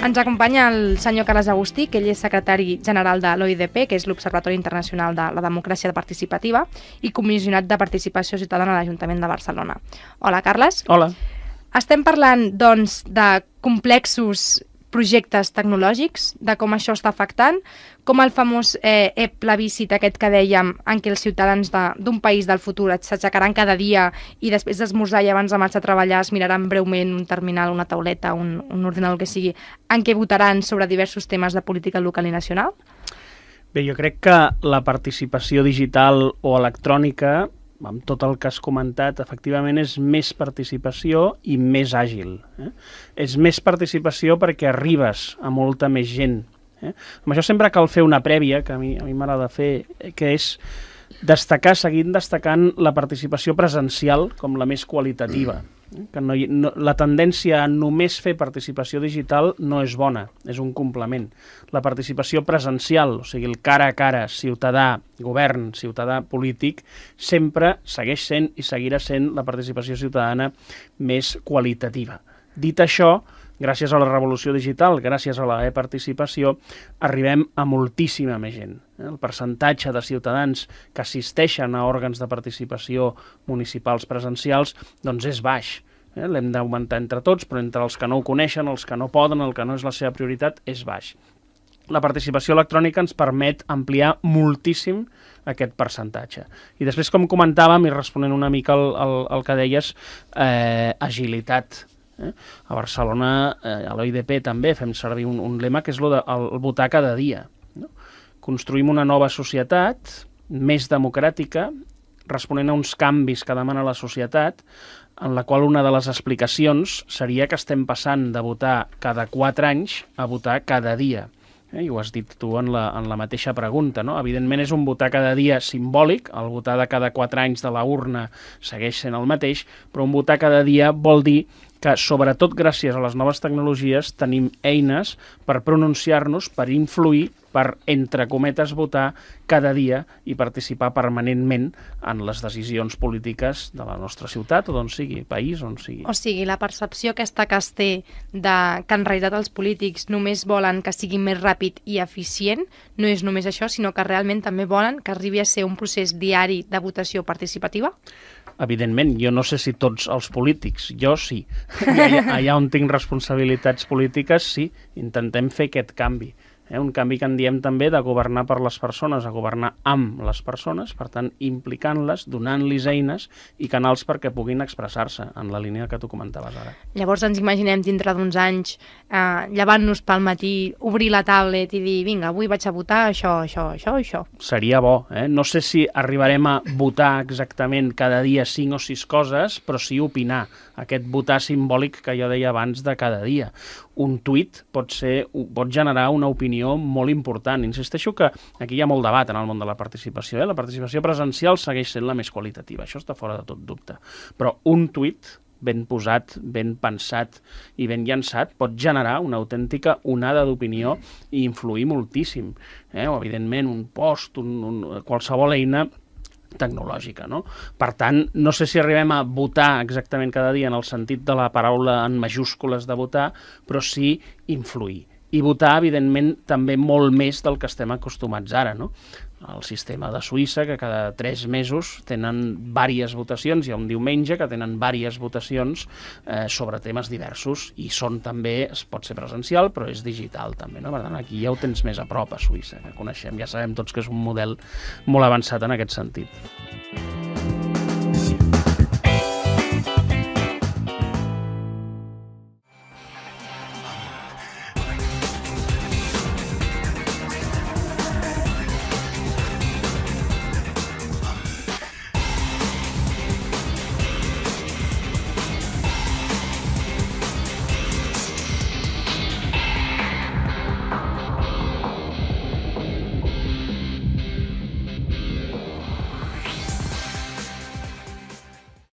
Ens acompanya el senyor Carles Agustí, que ell és secretari general de l'OIDP, que és l'Observatori Internacional de la Democràcia Participativa, i comissionat de Participació Ciutadana a l'Ajuntament de Barcelona. Hola, Carles. Hola. Estem parlant, doncs, de complexos projectes tecnològics, de com això està afectant, com el famós plebiscit aquest que dèiem, en què els ciutadans d'un país del futur s'aixecaran cada dia i després d'esmorzar i abans de marxar a treballar es miraran breument un terminal, una tauleta, un ordinador, el que sigui, en què votaran sobre diversos temes de política local i nacional? Bé, jo crec que la participació digital o electrònica, amb tot el que has comentat, efectivament és més participació i més àgil. És més participació perquè arribes a molta més gent. Amb això sempre cal fer una prèvia, que a mi m'agrada fer, que és seguir destacant la participació presencial com la més qualitativa. Que la tendència a només fer participació digital no és bona, és un complement. La participació presencial, o sigui, el cara a cara, ciutadà, govern, ciutadà, polític, sempre segueix sent i seguirà sent la participació ciutadana més qualitativa. Dit això, gràcies a la revolució digital, gràcies a la e-participació, arribem a moltíssima més gent. El percentatge de ciutadans que assisteixen a òrgans de participació municipals presencials doncs és baix. L'hem d'augmentar entre tots, però entre els que no ho coneixen, els que no poden, el que no és la seva prioritat, és baix. La participació electrònica ens permet ampliar moltíssim aquest percentatge. I després, com comentàvem, i responent una mica al que deies, agilitat. A Barcelona, a l'OIDP també fem servir un lema que és el votar cada dia. Construïm una nova societat més democràtica, responent a uns canvis que demana la societat, en la qual una de les explicacions seria que estem passant de votar cada 4 anys a votar cada dia. I ho has dit tu en la mateixa pregunta, no? Evidentment és un votar cada dia simbòlic, el votar de cada 4 anys de la urna segueix sent el mateix, però un votar cada dia vol dir que, sobretot gràcies a les noves tecnologies, tenim eines per pronunciar-nos, per influir, per, entre cometes, votar cada dia i participar permanentment en les decisions polítiques de la nostra ciutat o d'on sigui, país, on sigui. O sigui, la percepció aquesta que es té que en realitat els polítics només volen que sigui més ràpid i eficient, no és només això, sinó que realment també volen que arribi a ser un procés diari de votació participativa? Evidentment, jo no sé si tots els polítics, jo sí. Allà on tinc responsabilitats polítiques, sí, intentem fer aquest canvi. Un canvi que en diem també de governar per les persones a governar amb les persones, per tant, implicant-les, donant-los eines i canals perquè puguin expressar-se en la línia que tu comentaves ara. Llavors ens imaginem dintre d'uns anys llevant-nos pel matí, obrir la tablet i dir, vinga, avui vaig a votar això. Seria bo, No sé si arribarem a votar exactament cada dia 5 o 6 coses, però sí opinar, aquest votar simbòlic que jo deia abans de cada dia. Un tuit pot generar una opinió molt important. Insisteixo que aquí hi ha molt debat en el món de la participació. La participació presencial segueix sent la més qualitativa, això està fora de tot dubte. Però un tuit ben posat, ben pensat i ben llançat pot generar una autèntica onada d'opinió i influir moltíssim. O, evidentment, un post, qualsevol eina tecnològica, no? Per tant, no sé si arribem a votar exactament cada dia en el sentit de la paraula en majúscules de votar, però sí influir. I votar, evidentment, també molt més del que estem acostumats ara, no? El sistema de Suïssa, que cada 3 mesos tenen diverses votacions, hi ha un diumenge que tenen diverses votacions sobre temes diversos, i són també, es pot ser presencial, però és digital també, no? Per tant, aquí ja ho tens més a prop, a Suïssa, que coneixem, ja sabem tots que és un model molt avançat en aquest sentit.